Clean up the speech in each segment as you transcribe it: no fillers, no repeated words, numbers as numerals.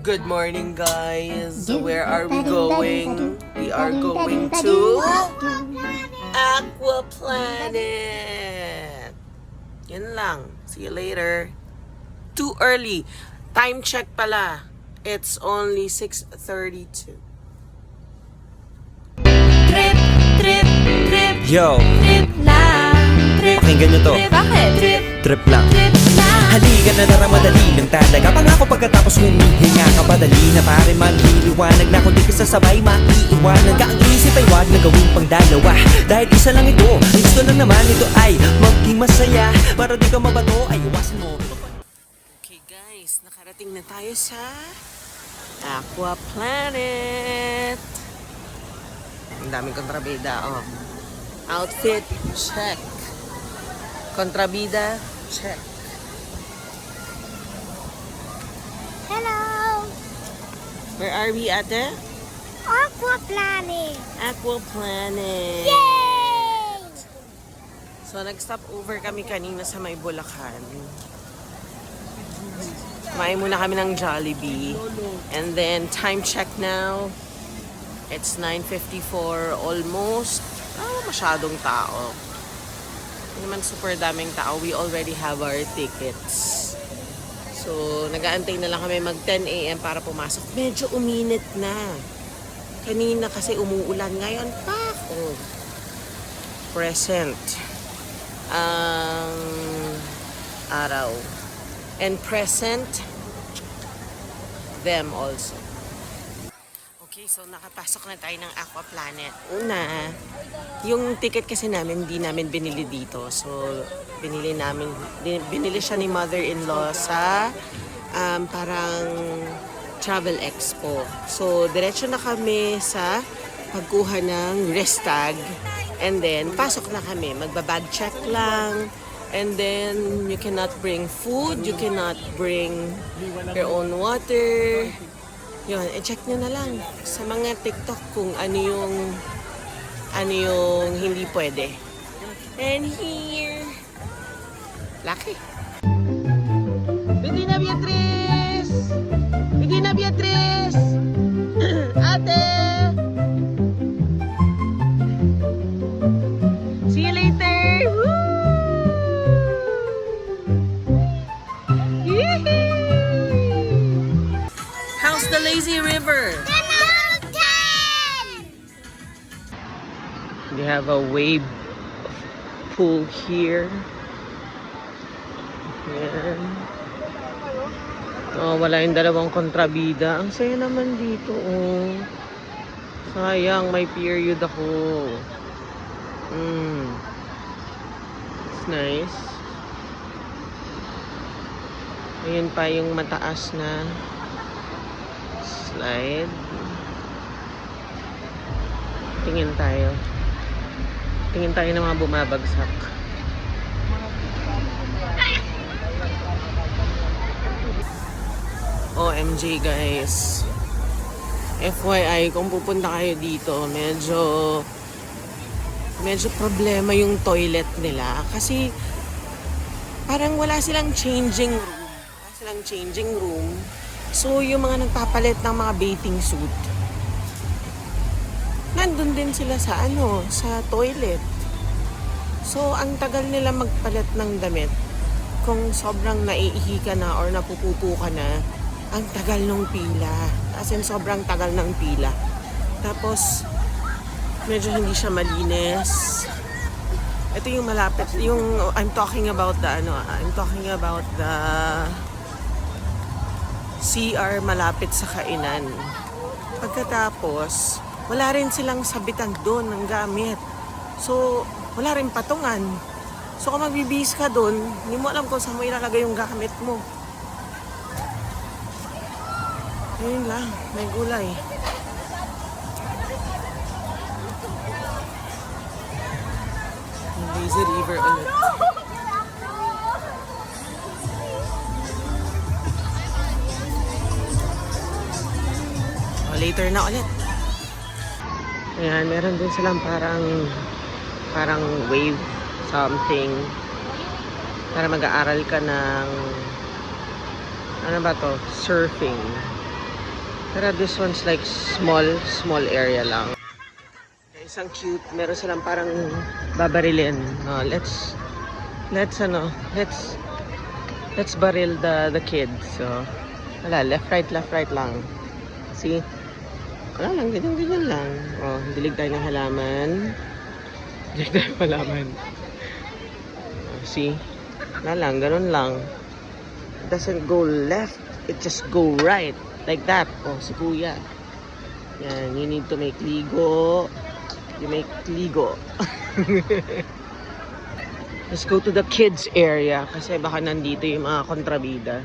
Good morning, guys. Where are we going? We are going to Aqua Planet. Yan lang. See you later. Too early. Time check pala. It's only 6:32. Trip, trip, trip. Yo, Trip lang. Trip, pakinggan nyo to. trip. Bakit? Trip, Trip lang. trip lang. Halika na naramadali ng talaga. Pangako pagkatapos humihinga ka padali na pare manliliwanag na kung di ka sasabay maiiwanan ka. Ang isip ay wag na gawin pang dalawa dahil isa lang ito. Ang gusto lang naman ito ay maging masaya. Para di ka mabato ay iwasan mo. Okay, guys. Nakarating na tayo sa Aqua Planet. Ang daming kontrabida, oh. Outfit, check. Kontrabida, check. Hello! Where are we, ate? Aqua Planet! Aqua Planet. Yay! So, nag-stop over kami kanina sa may Bulacan. Kumain muna kami ng Jollibee. And then, time check now. It's 9:54 almost. Masyadong tao. Hindi naman super daming tao. We already have our tickets. So, nag-aantay na lang kami mag 10 a.m. para pumasok. Medyo uminit na. Kanina kasi umuulan. Ngayon pa. Oh. Present ang araw. And present them also. Okay, so nakapasok na tayo ng Aqua Planet. Una, yung ticket kasi namin, hindi namin binili dito. So, binili siya ni mother-in-law sa parang travel expo. So, diretso na kami sa pagkuha ng wrist tag. And then, pasok na kami. Magbabag check lang. And then, you cannot bring food. You cannot bring your own water. Yun, i-check nyo na lang sa mga TikTok kung ano yung hindi pwede. And here, Lucky. Medina Beatriz! Medina Beatriz! Ate! See you later! Woo! How's the lazy river? We have a wave pool here. Ayan. Oh, wala yung dalawang kontrabida. Ang saya naman dito, oh. Sayang, may period ako. It's nice. Ayun pa yung mataas na slide. Tingin tayo. Tingin tayo ng mga bumabagsak. OMG, guys. FYI, kung pupunta kayo dito, medyo problema yung toilet nila. Kasi parang wala silang changing room. So, yung mga nagpapalit ng mga bathing suit, nandun din sila sa sa toilet. So, ang tagal nila magpalit ng damit. Kung sobrang naiihi ka na or napupupo ka na, ang tagal ng pila. As in, sobrang tagal ng pila. Tapos, medyo hindi siya malinis. Ito yung malapit, I'm talking about the CR malapit sa kainan. Pagkatapos, wala rin silang sabitan doon ng gamit. So, wala rin patungan. So, kung magbibihis ka doon, hindi mo alam kung saan mo ilalagay yung gamit mo. Ayun lang, may gulay. Yung lazy river ulit. Later na ulit. Ayan, meron din silang parang wave something para mag-aaral ka ng ano ba to? Surfing. Pero this one's like small area lang. Guys, ang cute. Meron silang parang babarilin. No, let's baril the kids. So, wala, left right lang. See? Wala lang, ganyan lang. Oh, dilig tayo ng halaman. Dilig tayo ng halaman. Oh, see? Wala lang, ganun lang. It doesn't go left, it just go right. Like that. Oh, si Kuya. Yan, you need to make ligo. You make ligo. Let's go to the kids area kasi baka nandito yung mga kontrabida.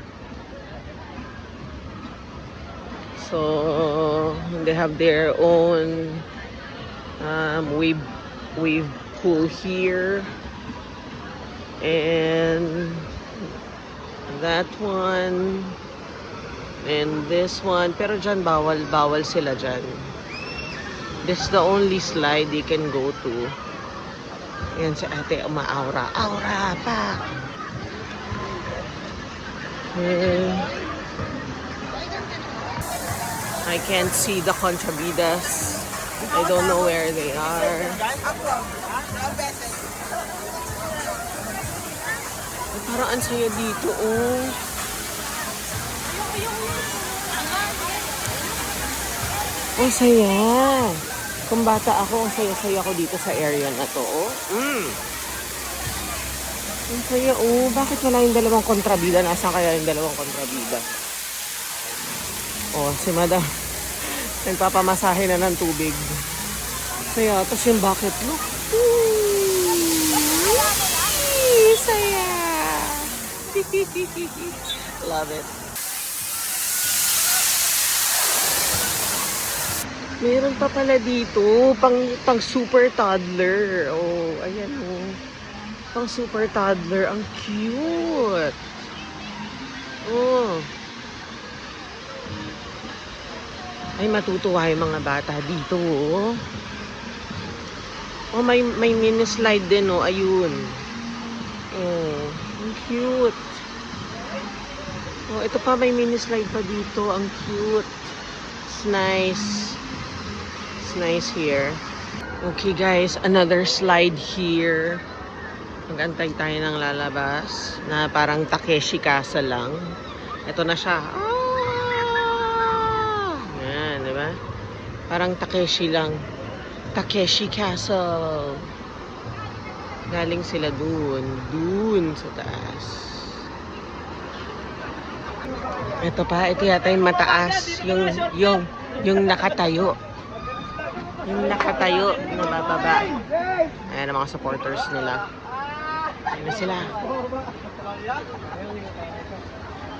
So, they have their own wave pool here. And that one. And this one. Pero dyan, bawal sila dyan. This is the only slide you can go to. Yan si ate, umaawra. Aura pa! I can't see the contrabidas. I don't know where they are. Ay, parang ang saya dito, oh. Ang saya. Kung bata ako, ang saya-saya ko dito sa area na to, oh. Ang saya, oh. Bakit wala yung dalawang kontrabida? Nasaan kaya yung dalawang kontrabida? Oh, si Madam. Nagpapamasahe na ng tubig. Saya. Tapos yung bucket, look. Saya. Love it. Meron pa pala dito, pang super toddler. Oh, ayan oh. Pang super toddler. Ang cute. Oh. Ay, matutuwa yung mga bata dito, oh. Oh, may mini slide din, oh. Ayun. Oh, ang cute. Oh, ito pa, may mini slide pa dito. Ang cute. It's nice. It's nice here. Okay, guys. Another slide here. Mag-antay tayo ng lalabas na parang Takeshi Castle lang. Ito na siya. Diba? Parang Takeshi lang. Takeshi Castle. Galing sila dun sa taas. Ito pa, ito yata yung mataas. Yung nakatayo. Yung nakatayo na bababa. Ayan ang mga supporters nila. Ayan na sila.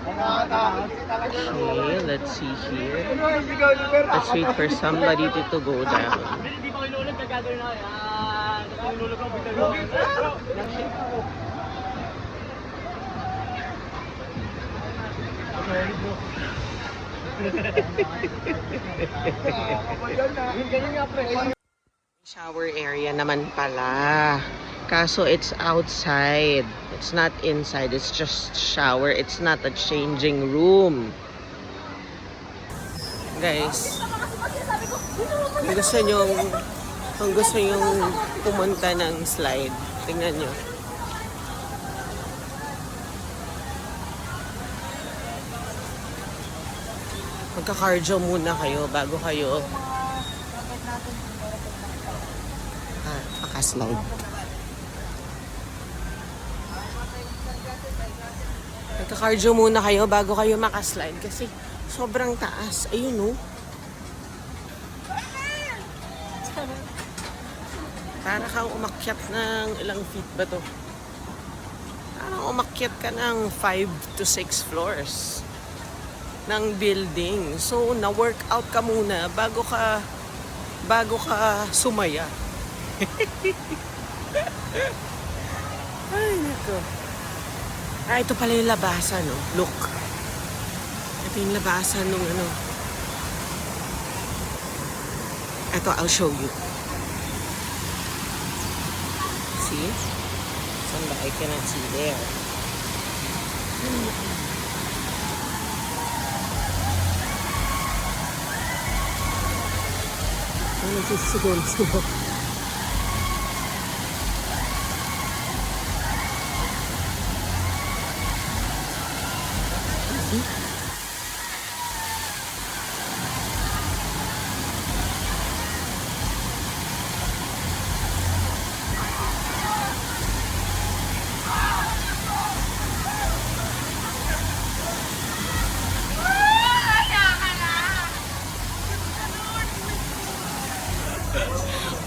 Okay, let's see here. Let's wait for somebody to go down. Shower area naman pala. Kaso it's outside. It's not inside. It's just shower. It's not a changing room. Guys, kung gusto nyong pumunta ng slide, tingnan nyo. Magka-cardio muna kayo bago kayo makaslide. Magka-cardio muna kayo bago kayo makaslide kasi sobrang taas. Ayun, oh. Para kang umakyat ng ilang feet ba to? Parang umakyat ka ng 5 to 6 floors ng building. So, na-workout ka muna bago ka sumaya. Ay, nako. Ito pala yung labasan, no? Look. Ito yung labasan nung ano. Ito, I'll show you. See? Saan ba? I cannot see there. Nagsisigaw.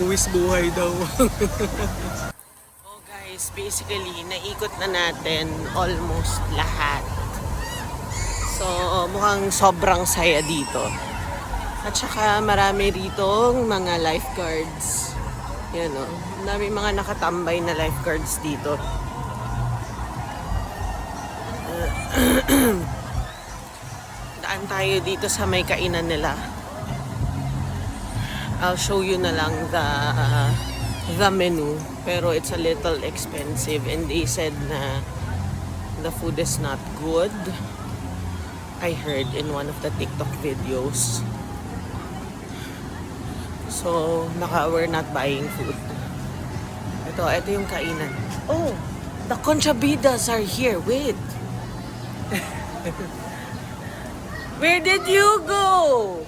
Buwis buhay daw. Oh guys, basically, naikot na natin almost lahat. So, mukhang sobrang saya dito. At saka marami rito mga lifeguards. Yan o. Marami mga nakatambay na lifeguards dito. Daan tayo dito sa may kainan nila. I'll show you na lang the menu, pero it's a little expensive and they said na the food is not good. I heard in one of the TikTok videos. So, we're not buying food. Ito yung kainan. Oh, the conchabidas are here. Wait. Where did you go?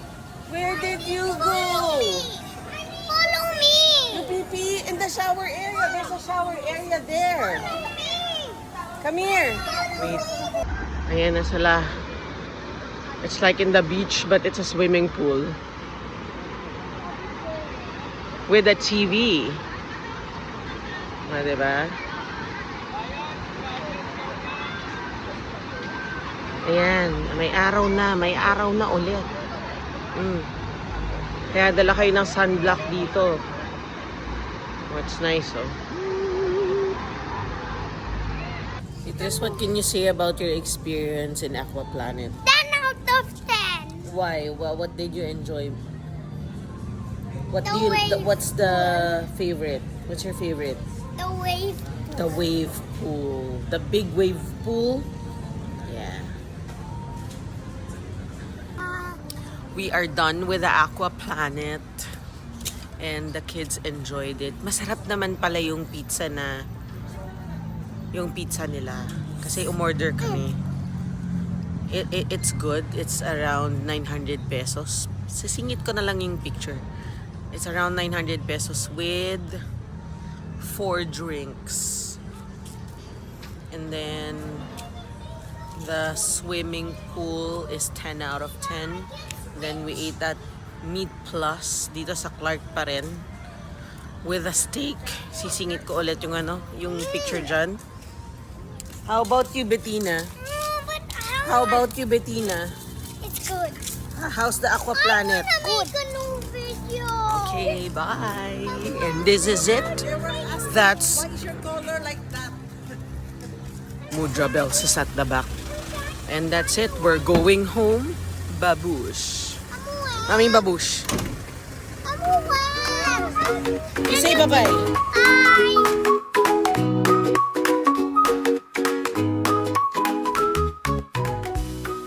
Where did you go? Follow me! You pee in the shower area. There's a shower area there. Come here. Wait. Ayan na sila. It's like in the beach, but it's a swimming pool. With a TV. Diba? Ayan. May araw na ulit. Kaya dala kayo ng sunblock dito. Oh, it's nice, oh. Idris, what can you say about your experience in Aquaplanet? 10 out of 10. Why? Well, what did you enjoy? The wave What's the favorite? What's your favorite? The wave. The wave pool. The big wave pool? Yeah. We are done with the Aquaplanet and the kids enjoyed it. Masarap naman pala yung pizza nila kasi umorder kami. It's good. It's around 900 pesos. Sisingit ko na lang yung picture. It's around 900 pesos with 4 drinks. And then the swimming pool is 10 out of 10. Then we ate at Meat Plus dito sa Clark pa rin with a steak. Sisingit ko ulit yung picture dyan. How about you, Bettina? How about you, Bettina? It's good. How's the Aquaplanet? Good. Make a new video. Okay, bye. And this is it. That's Why is your color like that? Mudra Bells is at the back. And that's it. We're going home. Babush. Mami babush. Amuha. You say bye-bye. Bye.